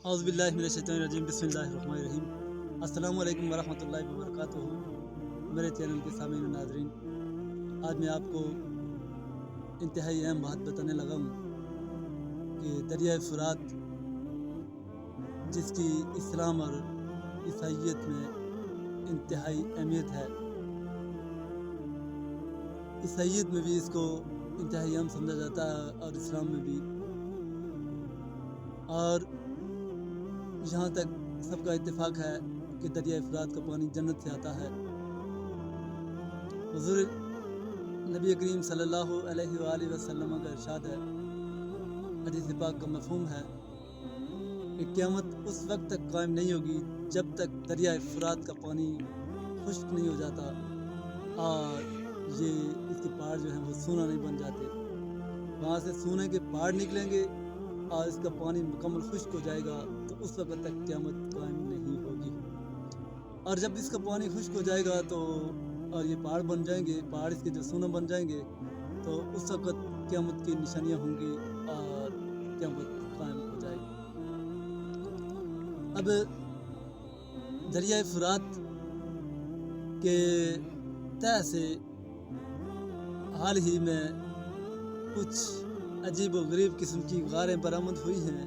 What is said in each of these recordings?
اعوذ باللہ من الشیطان الرجیم بسم اللہ الرحمن الرحیم۔ السلام علیکم ورحمۃ اللہ وبرکاتہ۔ میرے چینل کے سامعین و ناظرین، آج میں آپ کو انتہائی اہم بات بتانے لگا ہوں کہ دریائے فرات، جس کی اسلام اور عیسائیت میں انتہائی اہمیت ہے، عیسائیت میں بھی اس کو انتہائی اہم سمجھا جاتا ہے اور اسلام میں بھی، اور یہاں تک سب کا اتفاق ہے کہ دریائے فرات کا پانی جنت سے آتا ہے۔ حضور نبی کریم صلی اللہ علیہ وآلہ وسلم کا ارشاد ہے، حدیث پاک کا مفہوم ہے کہ قیامت اس وقت تک قائم نہیں ہوگی جب تک دریائے فرات کا پانی خشک نہیں ہو جاتا اور اس کے پہاڑ جو ہیں وہ سونا نہیں بن جاتے۔ وہاں سے سونے کے پہاڑ نکلیں گے اور اس کا پانی مکمل خشک ہو جائے گا، تو اس وقت تک قیامت قائم نہیں ہوگی۔ اور جب اس کا پانی خشک ہو جائے گا تو اور یہ پہاڑ بن جائیں گے، پہاڑ اس کے جو سونا بن جائیں گے، تو اس وقت قیامت کی نشانیاں ہوں گی اور قیامت قائم ہو جائے گی۔ اب دریائے فرات کے تہہ سے حال ہی میں کچھ عجیب و غریب قسم کی غاریں برآمد ہوئی ہیں۔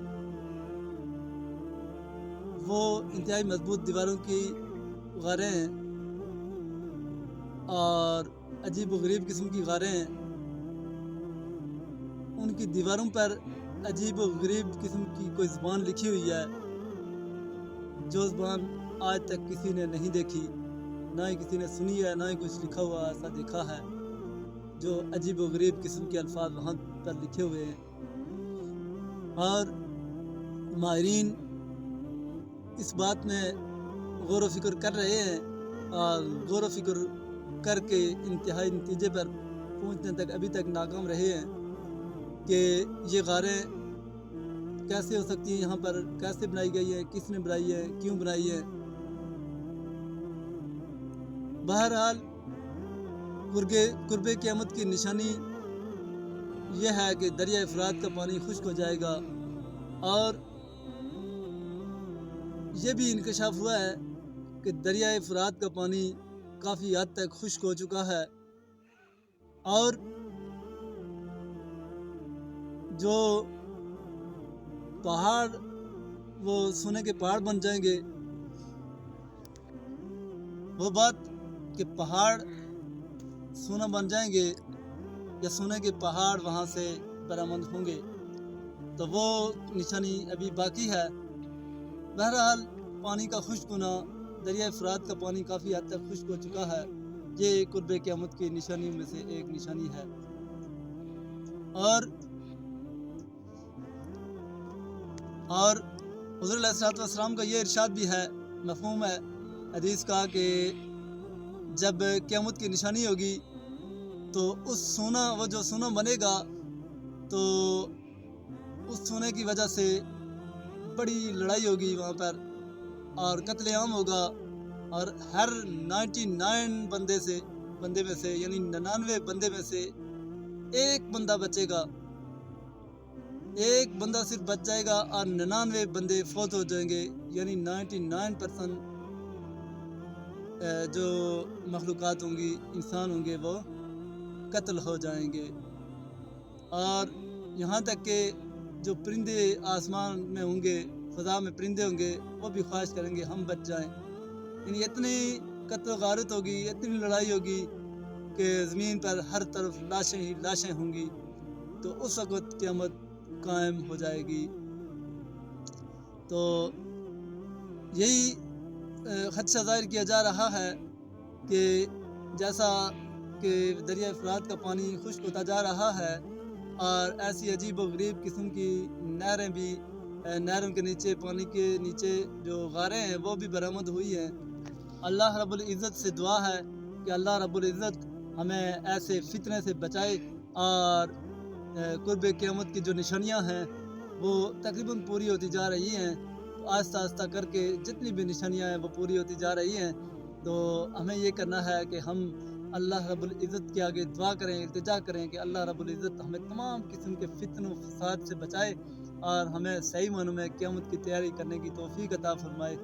وہ انتہائی مضبوط دیواروں کی غاریں ہیں اور عجیب و غریب قسم کی غاریں ہیں۔ ان کی دیواروں پر عجیب و غریب قسم کی کوئی زبان لکھی ہوئی ہے، جو زبان آج تک کسی نے نہیں دیکھی، نہ ہی کسی نے سنی ہے، نہ ہی کچھ لکھا ہوا ایسا دیکھا ہے۔ جو عجیب و غریب قسم کے الفاظ وہاں پر لکھے ہوئے ہیں، اور ماہرین اس بات میں غور و فکر کر رہے ہیں اور غور و فکر کر کے انتہائی نتیجے پر پہنچنے تک ابھی تک ناکام رہے ہیں کہ یہ غاریں کیسے ہو سکتی ہیں، یہاں پر کیسے بنائی گئی ہیں، کس نے بنائی ہے، کیوں بنائی ہے۔ بہرحال قرب قیامت کی نشانی یہ ہے کہ دریائے فرات کا پانی خشک ہو جائے گا، اور یہ بھی انکشاف ہوا ہے کہ دریائے فرات کا پانی کافی حد تک خشک ہو چکا ہے، اور جو پہاڑ وہ سونے کے پہاڑ بن جائیں گے، وہ بات کہ پہاڑ سونا بن جائیں گے یا سونے کے پہاڑ وہاں سے برآمد ہوں گے، تو وہ نشانی ابھی باقی ہے۔ بہرحال پانی کا خشک ہونا، دریائے فرات کا پانی کافی حد تک خشک ہو چکا ہے، یہ قرب قیامت کی نشانیوں میں سے ایک نشانی ہے۔ اور حضور علیہ الصلوۃ والسلام کا یہ ارشاد بھی ہے، مفہوم ہے حدیث کا، کہ جب قیامت کی نشانی ہوگی تو وہ جو سونا بنے گا، تو اس سونے کی وجہ سے بڑی لڑائی ہوگی وہاں پر اور قتل عام ہوگا، اور ہر 99 بندے میں سے یعنی 99 بندے میں سے ایک بندہ بچے گا، ایک بندہ صرف بچ جائے گا اور 99 بندے فوت ہو جائیں گے، یعنی 99% جو مخلوقات ہوں گی، انسان ہوں گے، وہ قتل ہو جائیں گے۔ اور یہاں تک کہ جو پرندے آسمان میں ہوں گے، فضا میں پرندے ہوں گے، وہ بھی خواہش کریں گے ہم بچ جائیں۔ یعنی اتنی قتل و غارت ہوگی، اتنی لڑائی ہوگی کہ زمین پر ہر طرف لاشیں ہی لاشیں ہوں گی، تو اس وقت قیامت قائم ہو جائے گی۔ تو یہی خدشہ ظاہر کیا جا رہا ہے کہ جیسا کہ دریائے فرات کا پانی خشک ہوتا جا رہا ہے اور ایسی عجیب و غریب قسم کی نہریں بھی، نہروں کے نیچے، پانی کے نیچے جو غاریں ہیں وہ بھی برآمد ہوئی ہیں۔ اللہ رب العزت سے دعا ہے کہ اللہ رب العزت ہمیں ایسے فتنے سے بچائے، اور قرب قیامت کی جو نشانیاں ہیں وہ تقریباً پوری ہوتی جا رہی ہیں، تو آہستہ آہستہ کر کے جتنی بھی نشانیاں ہیں وہ پوری ہوتی جا رہی ہیں۔ تو ہمیں یہ کرنا ہے کہ ہم اللہ رب العزت کے آگے دعا کریں، التجا کریں کہ اللہ رب العزت ہمیں تمام قسم کے فتن و فساد سے بچائے، اور ہمیں صحیح معنوں میں قیامت کی تیاری کرنے کی توفیق عطا فرمائے.